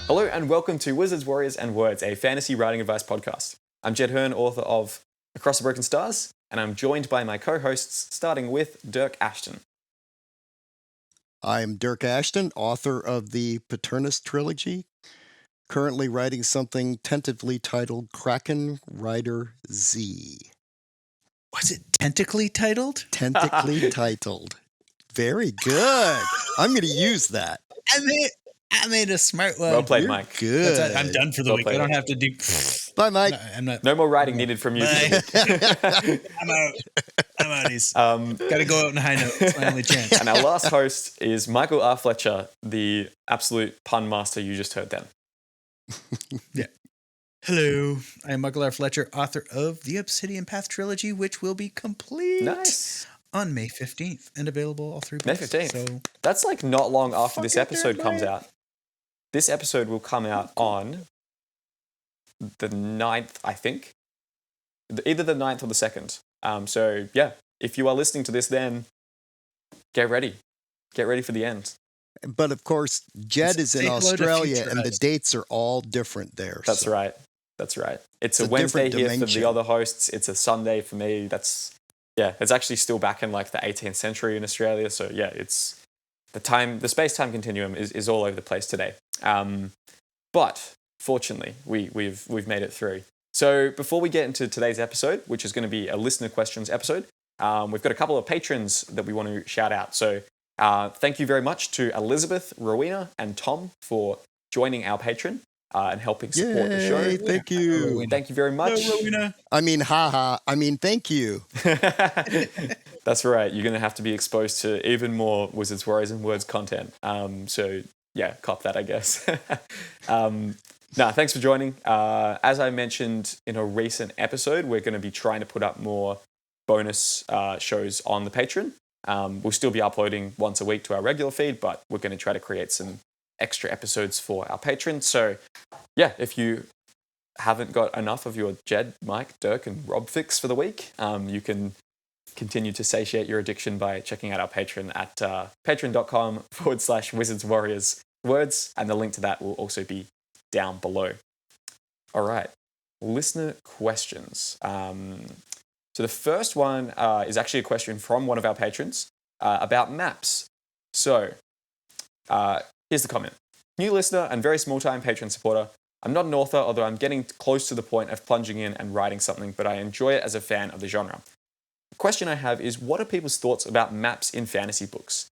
Hello and welcome to Wizards, Warriors and Words, a fantasy writing advice podcast. I'm Jed Herne, author of Across the Broken Stars, and I'm joined by my co-hosts, starting with Dirk Ashton. I'm Dirk Ashton, author of the Paternus trilogy, currently writing something tentatively titled Kraken Rider Z. Was it tentacly titled? Tentacly titled. Very good. I'm going to use that. I made a smart one. Well played, You're Mike. good. That's it. I'm done for the Well week. played. I don't have to do. Bye, Mike. No, I'm not. No more writing needed from you. Bye. I'm out. I'm out. Got to go out in a high note. It's my only chance. And our last host is Michael R. Fletcher, the absolute pun master you just heard then. Yeah. Hello. I am Michael R. Fletcher, author of the Obsidian Path trilogy, which will be complete Nice. on May 15th and available all through May books. 15th. So That's like not long after this Fucking episode comes deadline. out. This episode will come out on the 9th, I think. Either the 9th or the 2nd. So, yeah, if you are listening to this then, get ready. Get ready for the end. But of course, Jed is in Say hello to Australia future and the us. dates are all different there. That's so- right. That's right. It's a It's a Wednesday different here for dimension. the other hosts. It's a Sunday for me. It's actually still back in like the 18th century in Australia. So yeah, it's the space-time continuum is all over the place today. But fortunately, we've made it through. So before we get into today's episode, which is going to be a listener questions episode, we've got a couple of patrons that we want to shout out. So thank you very much to Elizabeth, Rowena, and Tom for joining our Patreon and helping support the show. Yay, thank you. Rowena. Thank you very much. No, Rowena. I mean, haha. I mean, thank you. That's right. You're going to have to be exposed to even more Wizards, Warriors, and Words content. So, yeah, cop that, I guess. Thanks for joining. As I mentioned in a recent episode, we're going to be trying to put up more bonus shows on the Patreon. We'll still be uploading once a week to our regular feed, but we're going to try to create some extra episodes for our patrons. So, yeah, if you haven't got enough of your Jed, Mike, Dirk, and Rob fix for the week, you can continue to satiate your addiction by checking out our Patreon at patreon.com/wizardswarriorswords, and the link to that will also be down below. All right, listener questions. So the first one is actually a question from one of our patrons about maps. So here's the comment. New listener and very small-time patron supporter. I'm not an author, although I'm getting close to the point of plunging in and writing something, but I enjoy it as a fan of the genre. The question I have is, what are people's thoughts about maps in fantasy books?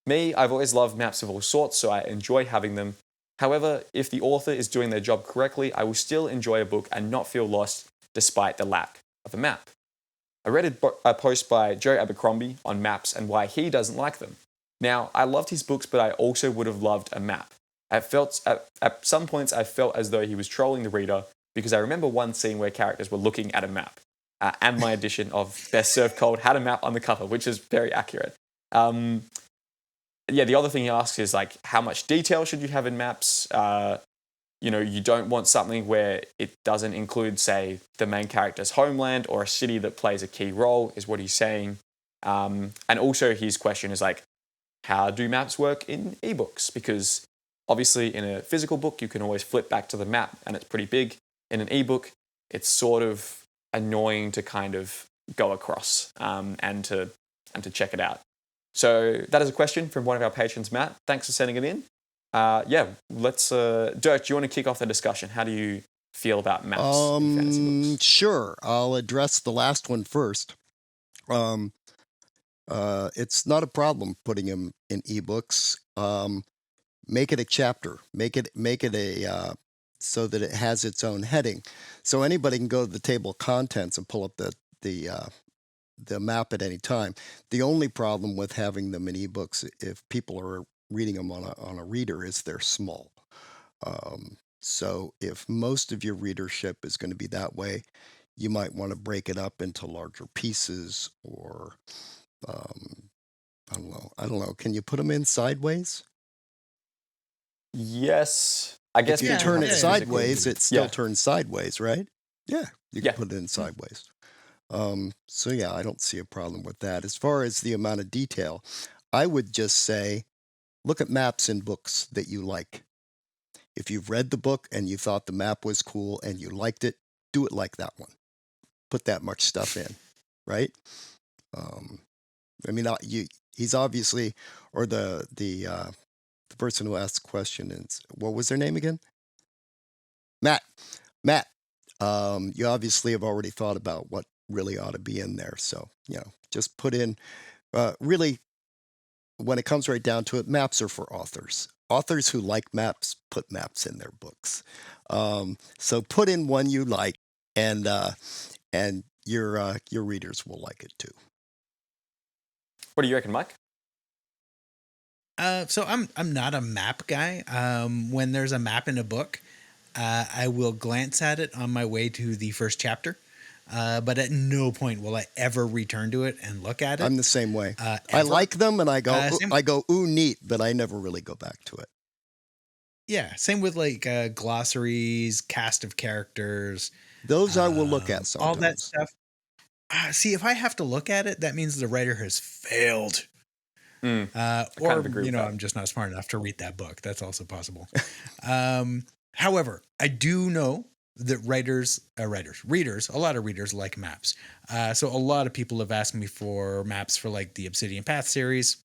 Me, I've always loved maps of all sorts, so I enjoy having them. However, if the author is doing their job correctly, I will still enjoy a book and not feel lost despite the lack of a map. I read a post by Joe Abercrombie on maps and why he doesn't like them. Now, I loved his books, but I also would have loved a map. At some points, I felt as though he was trolling the reader because I remember one scene where characters were looking at a map. And my edition of Best Served Cold had a map on the cover, which is very accurate. The other thing he asks is like, how much detail should you have in maps? You don't want something where it doesn't include, say, the main character's homeland or a city that plays a key role, is what he's saying. And also his question is like, how do maps work in ebooks? Because obviously in a physical book, you can always flip back to the map and it's pretty big. In an ebook, it's sort of annoying to kind of go across and to check it out. So that is a question from one of our patrons, Matt. Thanks for sending it in. Let's Dirk, do you want to kick off the discussion? How do you feel about maps in fantasy books? Sure. I'll address the last one first. It's not a problem putting them in ebooks. Make it a chapter. Make it a so that it has its own heading, so anybody can go to the table of contents and pull up the map at any time. The only problem with having them in ebooks, if people are reading them on a reader, is they're small. So if most of your readership is going to be that way, you might want to break it up into larger pieces, or I don't know. Can you put them in sideways? Yes, I guess If you turn it sideways, it still Yeah. turns sideways, right? Yeah, you can Yeah. put it in sideways. So yeah, I don't see a problem with that. As far as the amount of detail, I would just say, look at maps in books that you like. If you've read the book and you thought the map was cool and you liked it, do it like that one. Put that much stuff in, right? I mean, he's obviously, or the person who asked the question is, what was their name again? Matt. You obviously have already thought about what really ought to be in there. So, just put in, really, when it comes right down to it, maps are for authors. Authors who like maps put maps in their books. So put in one you like, and your readers will like it too. What do you reckon, Mike? So I'm not a map guy. When there's a map in a book, I will glance at it on my way to the first chapter. But at no point will I ever return to it and look at it. I'm the same way. I like them, and I go, ooh, neat, but I never really go back to it. Yeah, same with like glossaries, cast of characters. Those I will look at sometimes. All that stuff. See, if I have to look at it, that means the writer has failed. Or, I'm just not smart enough to read that book. That's also possible. However, I do know that readers, a lot of readers like maps. So a lot of people have asked me for maps for like the Obsidian Path series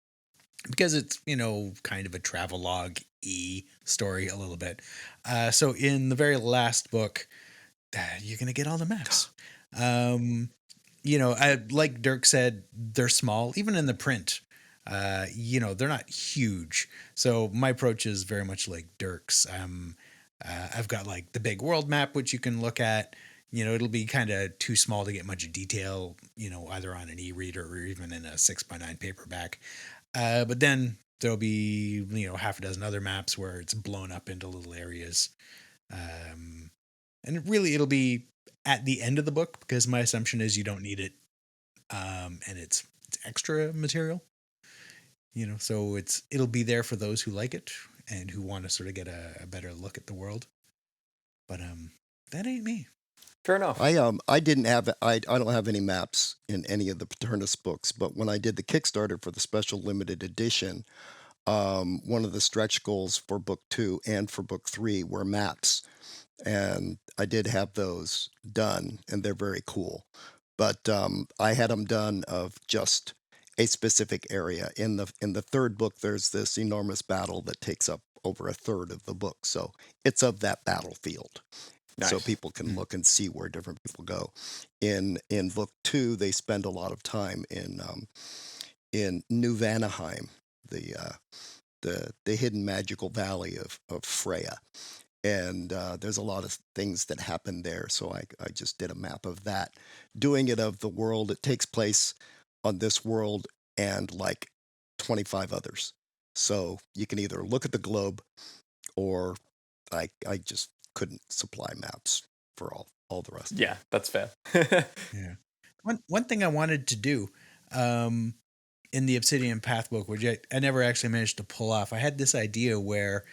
because it's, kind of a travelogue-y story a little bit. So in the very last book, you're going to get all the maps. Like Dirk said, they're small, even in the print. They're not huge. So my approach is very much like Dirk's. I've got like the big world map, which you can look at. It'll be kind of too small to get much detail, either on an e-reader or even in a 6x9 paperback. But then there'll be, half a dozen other maps where it's blown up into little areas. And really it'll be at the end of the book because my assumption is you don't need it. And it's extra material, so it'll be there for those who like it and who want to sort of get a better look at the world. But that ain't me. Fair enough. I don't have any maps in any of the Paternus books, but when I did the Kickstarter for the special limited edition, one of the stretch goals for book 2 and for book 3 were maps, and I did have those done, and they're very cool. But I had them done of just a specific area. In the third book, there's this enormous battle that takes up over a third of the book, so it's of that battlefield. Nice. So people can look and see where different people go. In book 2, they spend a lot of time in New Vanaheim, the hidden magical valley of Freya. And there's a lot of things that happen there. So I just did a map of that, doing it of the world. It takes place on this world and like 25 others. So you can either look at the globe, or I just couldn't supply maps for all the rest. Yeah, that's fair. Yeah. One thing I wanted to do in the Obsidian Path book, which I never actually managed to pull off, I had this idea where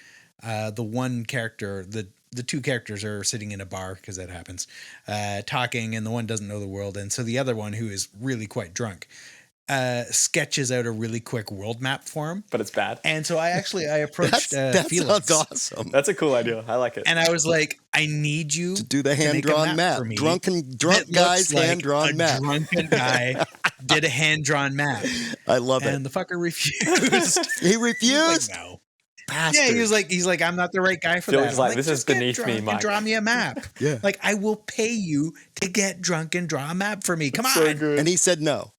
the one character, the two characters are sitting in a bar, because that happens, talking, and the one doesn't know the world. And so the other one, who is really quite drunk, sketches out a really quick world map for him. But it's bad. And so I approached that Felix. Sounds awesome. That's a cool idea. I like it. And I was like, I need you to do the hand-drawn map for me. Drunk guy's like hand-drawn map. Drunken guy did a hand-drawn map. I love it. And the fucker refused. He refused? Like, no. Bastard. Yeah, he's like, I'm not the right guy for that. Like, this is beneath me, Mike. Draw me a map. Yeah. Like, I will pay you to get drunk and draw a map for me. Come on. So good. And he said no.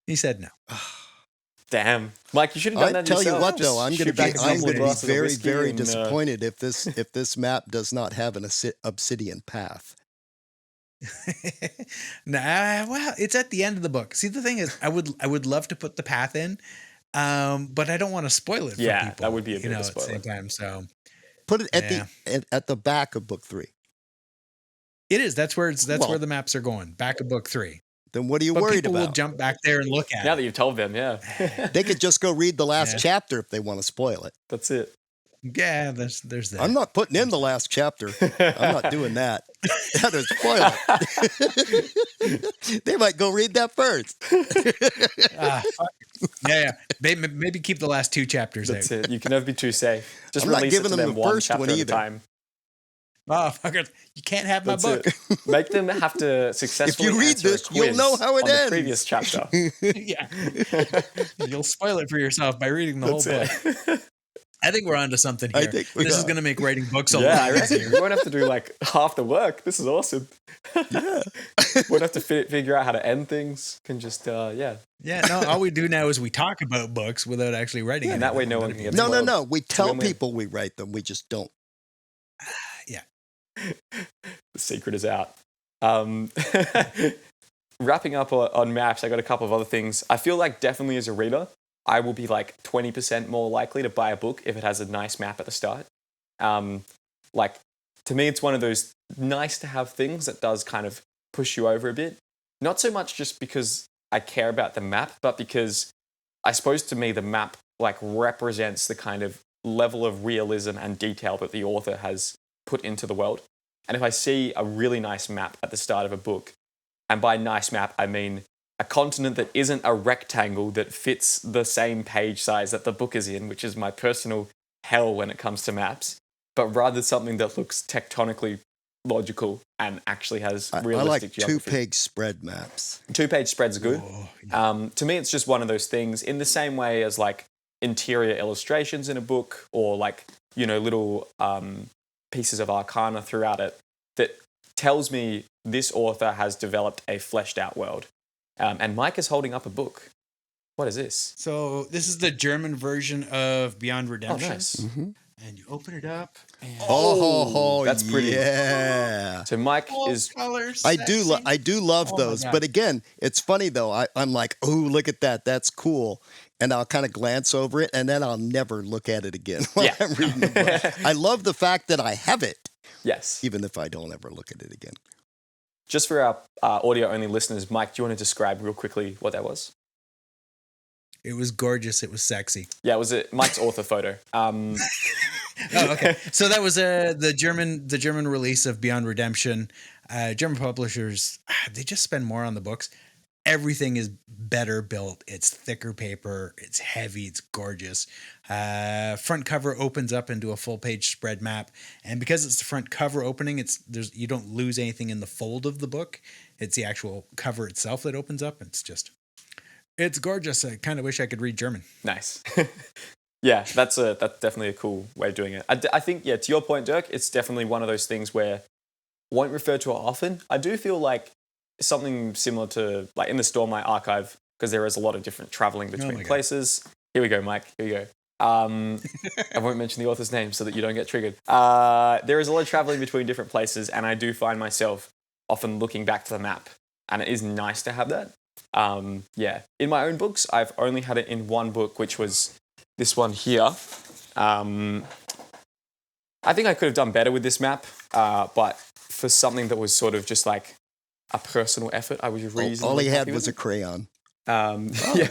He said no. Damn, Mike, you should have done that yourself. I tell you what, though, I'm going to be very, very disappointed if this map does not have an Obsidian Path. Nah, well, it's at the end of the book. See, the thing is, I would love to put the path in, but I don't want to spoil it for people. Yeah, that would be a bit of a spoiler. At the same time, so put it at the back of book 3. It is. That's where the maps are going. Back of book 3. Then what are you worried people about? Will jump back there and look at it. Now that you've told them, yeah. They could just go read the last chapter if they want to spoil it. That's it. Yeah, there's that. I'm not putting in the last chapter. I'm not doing that. That is spoil it. They might go read that first. Yeah. Maybe keep the last 2 chapters That's out. it. You can never be too safe. Just I'm not release it giving to them them the one first chapter one at a either. time. Oh, fucker. You can't have my That's book. it. Make them have to successfully If you read answer this, a quiz you'll know how it on ends. the previous chapter. Yeah. You'll spoil it for yourself by reading the whole book. I think we're onto something here. This is going to make writing books a lot easier. We won't have to do like half the work. This is awesome. Yeah. Won't have to figure out how to end things. Can just, Yeah, no, all we do now is we talk about books without actually writing and that way no one can get No. spoiled. We tell people we write them. We just don't. Yeah. The secret is out. Wrapping up on maps, I got a couple of other things. I feel like definitely as a reader, I will be like 20% more likely to buy a book if it has a nice map at the start. Like, to me, it's one of those nice to have things that does kind of push you over a bit. Not so much just because I care about the map, but because I suppose to me the map like represents the kind of level of realism and detail that the author has put into the world. And if I see a really nice map at the start of a book, and by nice map, I mean a continent that isn't a rectangle that fits the same page size that the book is in, which is my personal hell when it comes to maps, but rather something that looks tectonically logical and actually has realistic geography. I like 2-page spread maps. 2-page spreads are good. Oh, yeah. To me, it's just one of those things in the same way as like interior illustrations in a book or like, you know, little pieces of arcana throughout it that tells me this author has developed a fleshed out world. And Mike is holding up a book. What is this? So this is the German version of Beyond Redemption. Oh, nice. Mm-hmm. And you open it up. And that's pretty. Yeah. So Mike is. Colors, I do love those, but again, it's funny though. I'm like, oh, look at that, that's cool, and I'll kind of glance over it, and then I'll never look at it again while I'm reading the book. I love the fact that I have it. Yes. Even if I don't ever look at it again. Just for our audio-only listeners, Mike, do you want to describe real quickly what that was? It was gorgeous. It was sexy. Yeah, it was Mike's author photo. Oh, okay. So that was the German release of Beyond Redemption. German publishers, they just spend more on the books. Everything is better built. It's thicker paper. It's heavy. It's gorgeous. Front cover opens up into a full page spread map, and because it's the front cover opening, you don't lose anything in the fold of the book. It's the actual cover itself that opens up. It's gorgeous. I kind of wish I could read German. Nice. Yeah, that's definitely a cool way of doing it. I think, yeah, to your point, Dirk, it's definitely one of those things where I won't refer to it often. I do feel like something similar to, like in the Stormlight Archive, because there is a lot of different traveling between places. Here we go, Mike. Here we go. I won't mention the author's name so that you don't get triggered. There is a lot of traveling between different places, and I do find myself often looking back to the map, and it is nice to have that. Yeah. In my own books, I've only had it in one book, which was this one here. I think I could have done better with this map, but for something that was sort of just like a personal effort, I was reasonably all he had happy was with a crayon. yeah,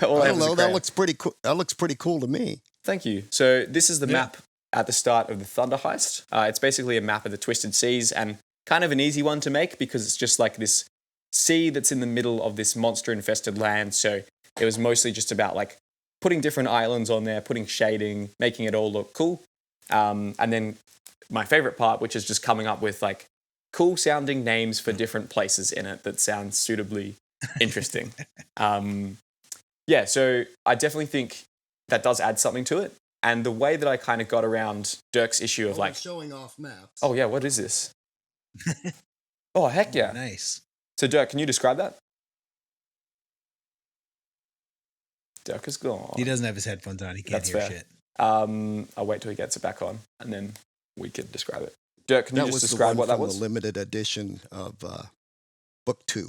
all I had was a crayon. That looks pretty cool. That looks pretty cool to me. Thank you. So this is the map at the start of the Thunder Heist. It's basically a map of the Twisted Seas, and kind of an easy one to make because it's just like this sea that's in the middle of this monster-infested land. So it was mostly just about like putting different islands on there, putting shading, making it all look cool. And then my favorite part, which is just coming up with like cool sounding names for different places in it that sound suitably interesting. Yeah, so I definitely think that does add something to it. And the way that I kind of got around Dirk's issue of like showing off maps. Oh yeah, what is this? Oh heck yeah. Nice. So Dirk, can you describe that? Dirk is gone. He doesn't have his headphones on. He can't hear shit. I'll wait till he gets it back on, and then we can describe it. Dirk, can you just describe what that was? The limited edition of Book 2,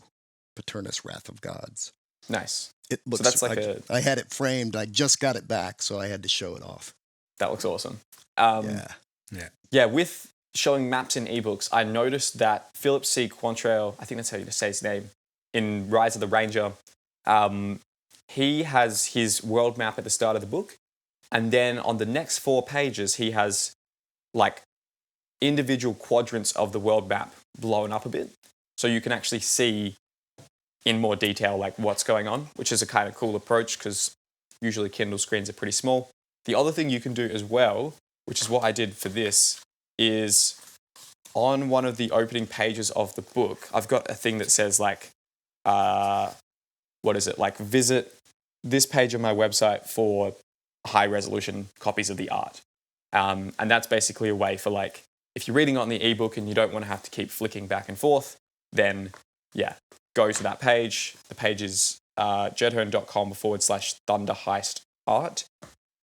Paternus Wrath of Gods. Nice. It looks. So that's like I had it framed. I just got it back, so I had to show it off. That looks awesome. Yeah. With showing maps in ebooks, I noticed that Philip C. Quantrill, I think that's how you say his name, in Rise of the Ranger, he has his world map at the start of the book, and then on the next 4 pages, he has like individual quadrants of the world map blown up a bit, so you can actually see in more detail like what's going on, which is a kind of cool approach because Usually Kindle screens are pretty small. The other thing you can do as well, which is what I did for this, is on one of the opening pages of the book, I've got a thing that says like, visit this page on my website for high resolution copies of the art. And that's basically a way for like, if you're reading it on the ebook and you don't want to have to keep flicking back and forth, then go to that page. The page is jedherne.com/thunderheist-art.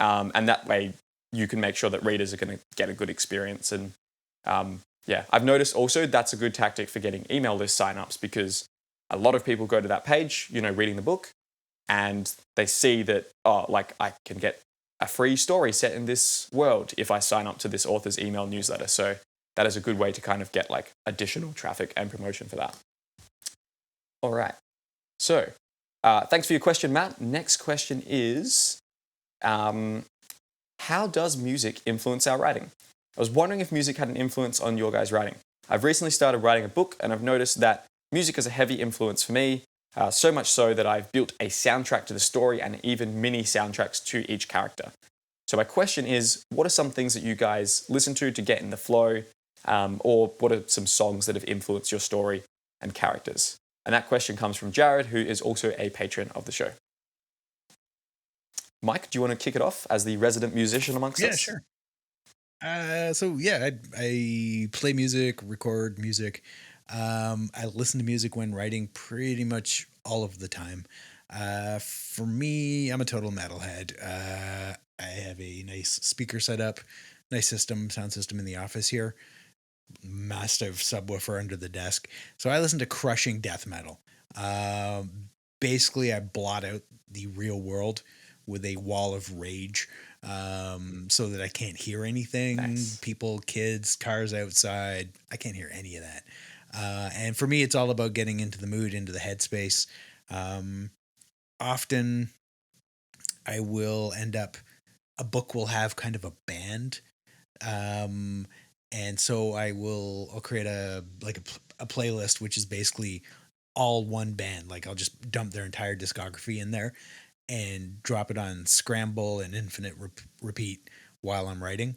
And that way you can make sure that readers are going to get a good experience. And I've noticed also that's a good tactic for getting email list signups, because a lot of people go to that page, reading the book, and they see that, I can get a free story set in this world if I sign up to this author's email newsletter. So that is a good way to kind of get like additional traffic and promotion for that. All right. So thanks for your question, Matt. Next question is, how does music influence our writing? I was wondering if music had an influence on your guys' writing. I've recently started writing a book, and I've noticed that music is a heavy influence for me, so much so that I've built a soundtrack to the story and even mini soundtracks to each character. So my question is, what are some things that you guys listen to get in the flow, or what are some songs that have influenced your story and characters? And that question comes from Jared, who is also a patron of the show. Mike, do you want to kick it off as the resident musician amongst us? Yeah, sure. I play music, record music. I listen to music when writing pretty much all of the time. For me, I'm a total metalhead. I have a nice speaker setup, nice sound system in the office here, massive subwoofer under the desk. So I listen to crushing death metal. Basically, I blot out the real world with a wall of rage, so that I can't hear anything. Nice. People, kids, cars outside. I can't hear any of that. And for me, it's all about getting into the mood, into the headspace. Often I will end up, a book will have kind of a band. And so I'll create a playlist, which is basically all one band. Like I'll just dump their entire discography in there and drop it on scramble and infinite repeat while I'm writing.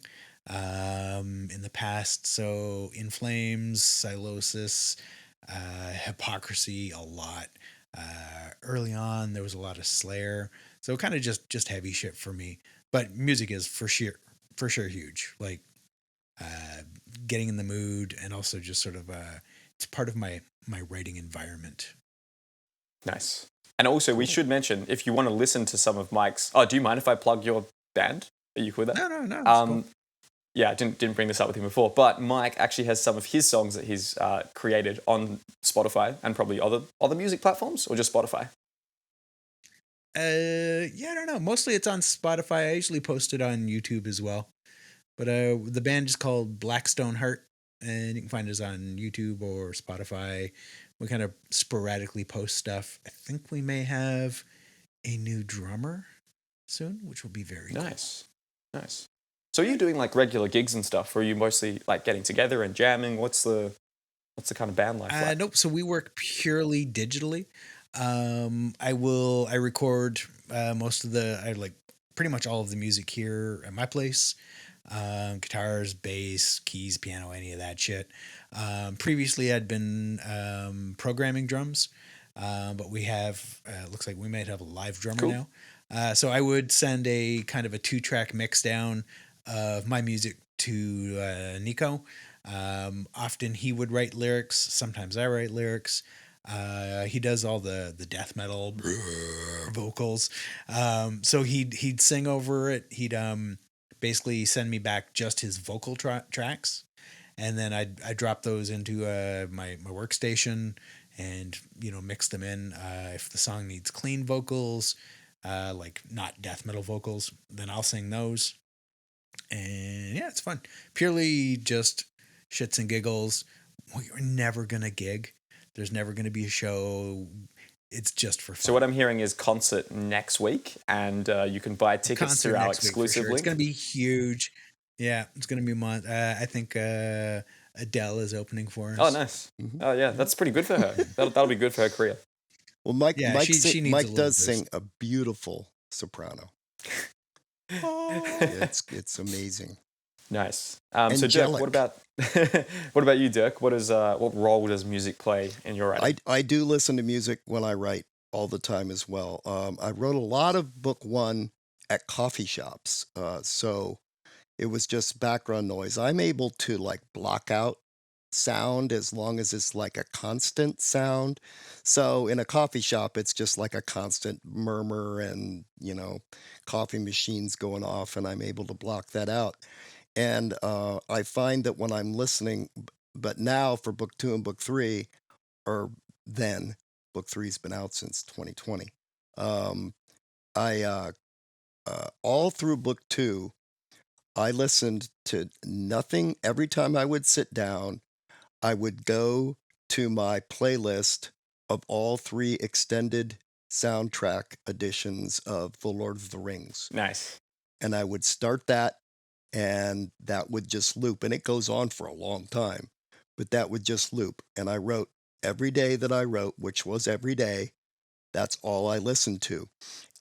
In the past, so In Flames, Silosis, Hypocrisy, a lot. Early on, there was a lot of Slayer, so kind of just heavy shit for me. But music is for sure huge. Like getting in the mood, and also just sort of it's part of my writing environment. Nice. And also, we should mention, if you want to listen to some of Mike's... Oh, do you mind if I plug your band? Are you cool with that? No. Cool. Yeah, I didn't bring this up with him before, but Mike actually has some of his songs that he's created on Spotify and probably other music platforms, or just Spotify? I don't know. Mostly it's on Spotify. I usually post it on YouTube as well. But the band is called Blackstone Heart, and you can find us on YouTube or Spotify. We kind of sporadically post stuff. I think we may have a new drummer soon, which will be very nice. Cool. Nice. So are you doing like regular gigs and stuff, or are you mostly like getting together and jamming? What's the kind of band life like? Nope. So we work purely digitally. I record pretty much all of the music here at my place. Guitars, bass, keys, piano, any of that shit. Previously I'd been programming drums, but we have looks like we might have a live drummer now. So I would send a kind of a 2-track mix down of my music to Nico. Often he would write lyrics. Sometimes I write lyrics. He does all the death metal vocals. So he'd sing over it. He'd basically send me back just his vocal tracks, and then I'd drop those into my workstation and mix them in. If the song needs clean vocals, like not death metal vocals, then I'll sing those. And yeah, it's fun. Purely just shits and giggles. We're never gonna gig. There's never gonna be a show. It's just for fun. So what I'm hearing is concert next week, and you can buy tickets through our exclusive link. It's going to be huge. Yeah, it's going to be I think Adele is opening for us. Oh, nice. Mm-hmm. Oh, yeah, that's pretty good for her. That'll be good for her career. Well, Mike does sing a beautiful soprano. It's amazing. Nice. So Dirk, what Angelic. about what about you, Dirk? What role does music play in your writing? I do listen to music when I write all the time as well. I wrote a lot of book one at coffee shops, so it was just background noise. I'm able to like block out sound as long as it's like a constant sound. So in a coffee shop, it's just like a constant murmur and, coffee machines going off, and I'm able to block that out. And I find that when I'm listening, but now for book two and book three, or then book three's been out since 2020. Um, I all through book two, I listened to nothing. Every time I would sit down, I would go to my playlist of all three extended soundtrack editions of The Lord of the Rings. Nice. And I would start that, and that would just loop. And it goes on for a long time, but that would just loop. And I wrote every day that I wrote, which was every day. That's all I listened to.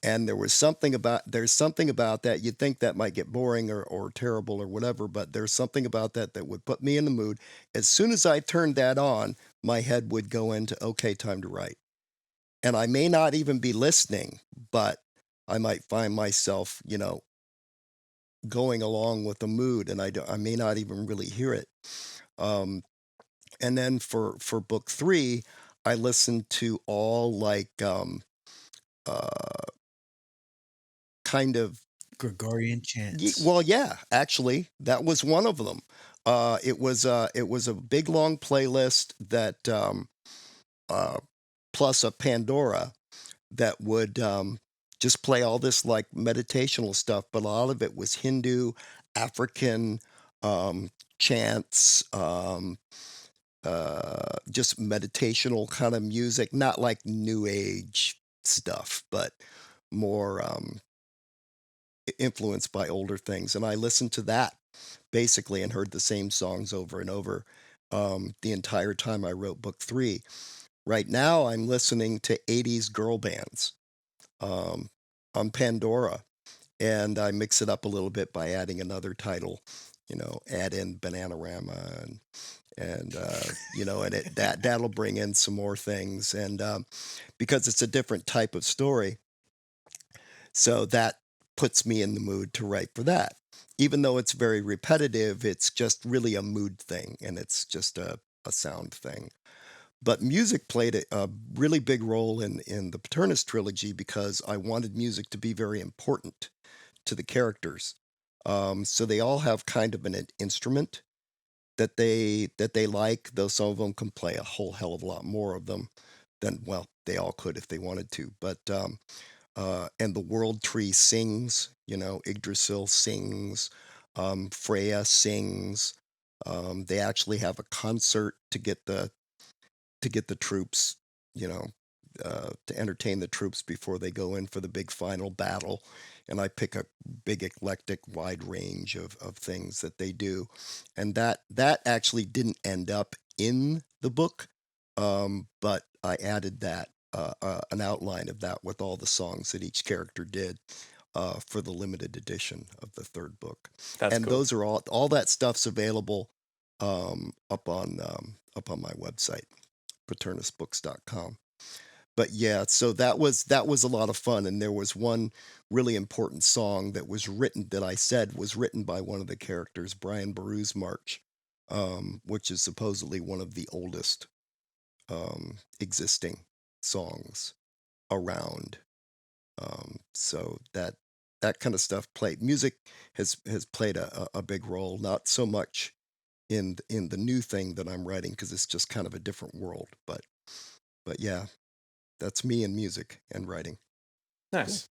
And there's something about that. You'd think that might get boring or terrible or whatever, but there's something about that would put me in the mood. As soon as I turned that on, my head would go into, okay, time to write. And I may not even be listening, but I might find myself, going along with the mood, and I may not even really hear it. Um, and then for book three, I listened to all like uh, kind of Gregorian chants. well, yeah, actually, that was one of them. It was a big long playlist that uh, plus a Pandora that would just play all this like meditational stuff, but a lot of it was Hindu, African chants, just meditational kind of music, not like new age stuff, but more influenced by older things. And I listened to that basically and heard the same songs over and over the entire time I wrote book three. Right now, I'm listening to 80s girl bands um, on Pandora, and I mix it up a little bit by adding another title. Add in Bananarama and that'll bring in some more things, and because it's a different type of story, so that puts me in the mood to write for that. Even though it's very repetitive, it's just really a mood thing, and it's just a sound thing. But music played a really big role in the Paternus trilogy because I wanted music to be very important to the characters. So they all have kind of an instrument that they like, though some of them can play a whole hell of a lot more of them than, well, they all could if they wanted to. But and the world tree sings, Yggdrasil sings, Freya sings. They actually have a concert to get the troops, you know, to entertain the troops before they go in for the big final battle. And I pick a big eclectic wide range of things that they do. And that actually didn't end up in the book, but I added that, an outline of that with all the songs that each character did for the limited edition of the third book. That's And cool. those are all that stuff's available up on my website, paternusbooks.com. But yeah, so that was a lot of fun, and there was one really important song that I said was written by one of the characters, Brian Boru's March, which is supposedly one of the oldest existing songs around. So that kind of stuff music has played a big role, not so much in the new thing that I'm writing because it's just kind of a different world, but yeah, that's me in music and writing. Nice.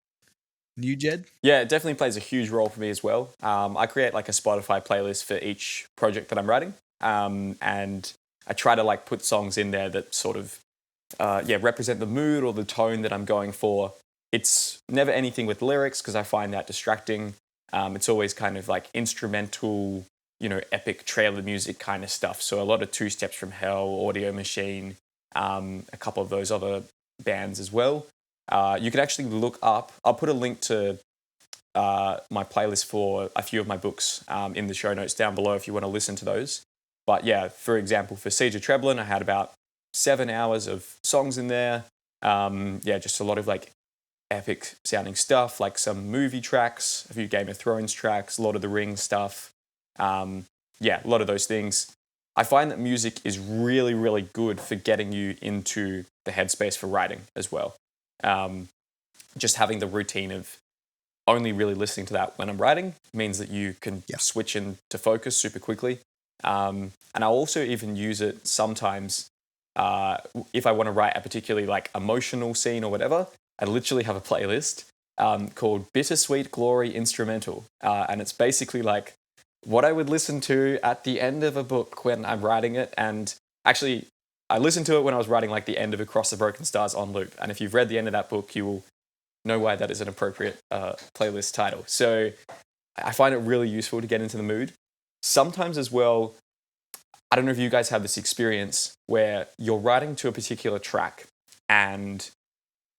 Cool. You, Jed? Yeah, it definitely plays a huge role for me as well. I create like a Spotify playlist for each project that I'm writing, and I try to like put songs in there that sort of represent the mood or the tone that I'm going for. It's never anything with lyrics because I find that distracting. It's always kind of like instrumental, epic trailer music kind of stuff. So a lot of Two Steps from Hell, Audio Machine, a couple of those other bands as well. You can actually look up, I'll put a link to my playlist for a few of my books in the show notes down below if you want to listen to those. But yeah, for example, for Siege of Treblan, I had about 7 hours of songs in there. Just a lot of like epic sounding stuff, like some movie tracks, a few Game of Thrones tracks, Lord of the Rings stuff. A lot of those things. I find that music is really, really good for getting you into the headspace for writing as well. Just having the routine of only really listening to that when I'm writing means that you can switch into focus super quickly. And I'll also even use it sometimes if I want to write a particularly like emotional scene or whatever. I literally have a playlist called Bittersweet Glory Instrumental. And it's basically like what I would listen to at the end of a book when I'm writing it. And actually, I listened to it when I was writing like the end of Across the Broken Stars on loop. And if you've read the end of that book, you will know why that is an appropriate playlist title. So I find it really useful to get into the mood. Sometimes as well, I don't know if you guys have this experience where you're writing to a particular track and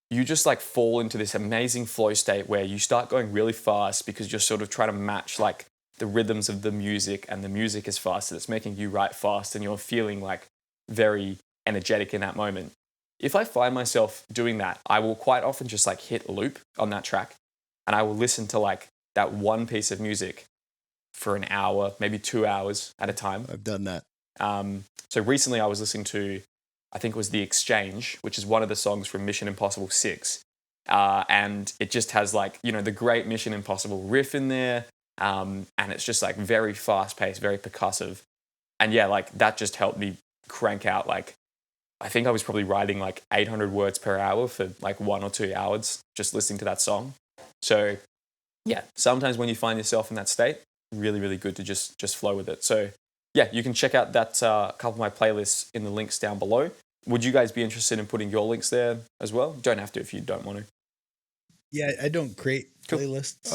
you just like fall into this amazing flow state where you start going really fast because you're sort of trying to match like the rhythms of the music, and the music is fast and it's making you write fast and you're feeling like very energetic in that moment. If I find myself doing that, I will quite often just like hit loop on that track and I will listen to like that one piece of music for an hour, maybe 2 hours at a time. I've done that. So recently I was listening to, I think it was The Exchange, which is one of the songs from Mission Impossible 6. And it just has like, the great Mission Impossible riff in there. And it's just like very fast paced, very percussive. And yeah, like that just helped me crank out like, I think I was probably writing like 800 words per hour for like 1 or 2 hours just listening to that song. So yeah, sometimes when you find yourself in that state, really, really good to just flow with it. So yeah, you can check out that couple of my playlists in the links down below. Would you guys be interested in putting your links there as well? You don't have to if you don't want to. Yeah, I don't create playlists.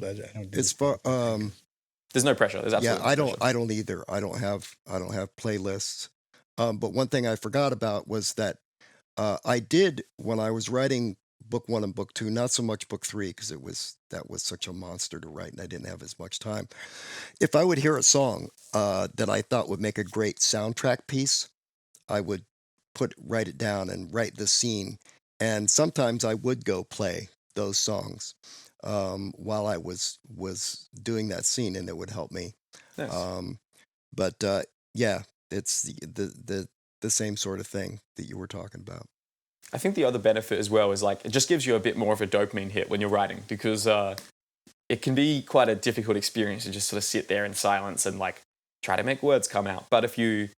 But I don't do It's for there's no pressure. There's absolutely I no don't. pressure. I don't either. I don't have playlists. But one thing I forgot about was that I did when I was writing book 1 and book 2. Not so much book 3 because that was such a monster to write, and I didn't have as much time. If I would hear a song that I thought would make a great soundtrack piece, I would write it down and write the scene. And sometimes I would go play those songs while I was doing that scene, and it would help me. Nice. Yeah, it's the same sort of thing that you were talking about. I think the other benefit as well is like it just gives you a bit more of a dopamine hit when you're writing, because it can be quite a difficult experience to just sort of sit there in silence and like try to make words come out. But if you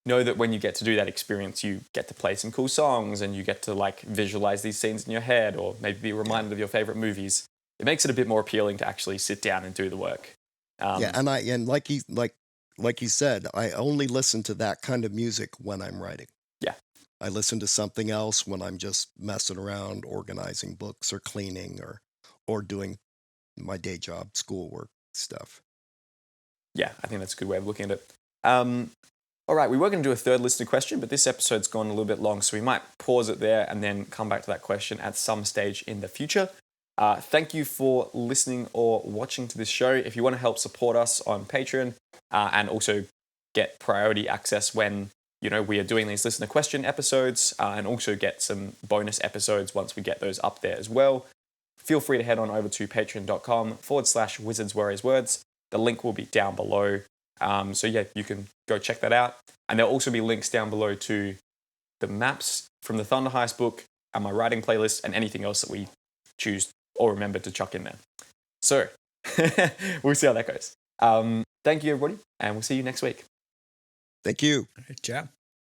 know that when you get to do that experience, you get to play some cool songs and you get to like visualize these scenes in your head or maybe be reminded of your favorite movies, it makes it a bit more appealing to actually sit down and do the work. And like you said, I only listen to that kind of music when I'm writing. Yeah. I listen to something else when I'm just messing around, organizing books or cleaning or doing my day job, schoolwork stuff. Yeah, I think that's a good way of looking at it. All right, we were going to do a third listener question, but this episode's gone a little bit long, so we might pause it there and then come back to that question at some stage in the future. Thank you for listening or watching to this show. If you want to help support us on Patreon and also get priority access when we are doing these listener question episodes and also get some bonus episodes once we get those up there as well, feel free to head on over to patreon.com/wizardswarriorswords. The link will be down below. So yeah, you can go check that out. And there'll also be links down below to the maps from the Thunder Heist book and my writing playlist and anything else that we choose or remember to chuck in there. So we'll see how that goes. Thank you, everybody, and we'll see you next week. Thank you. Ciao.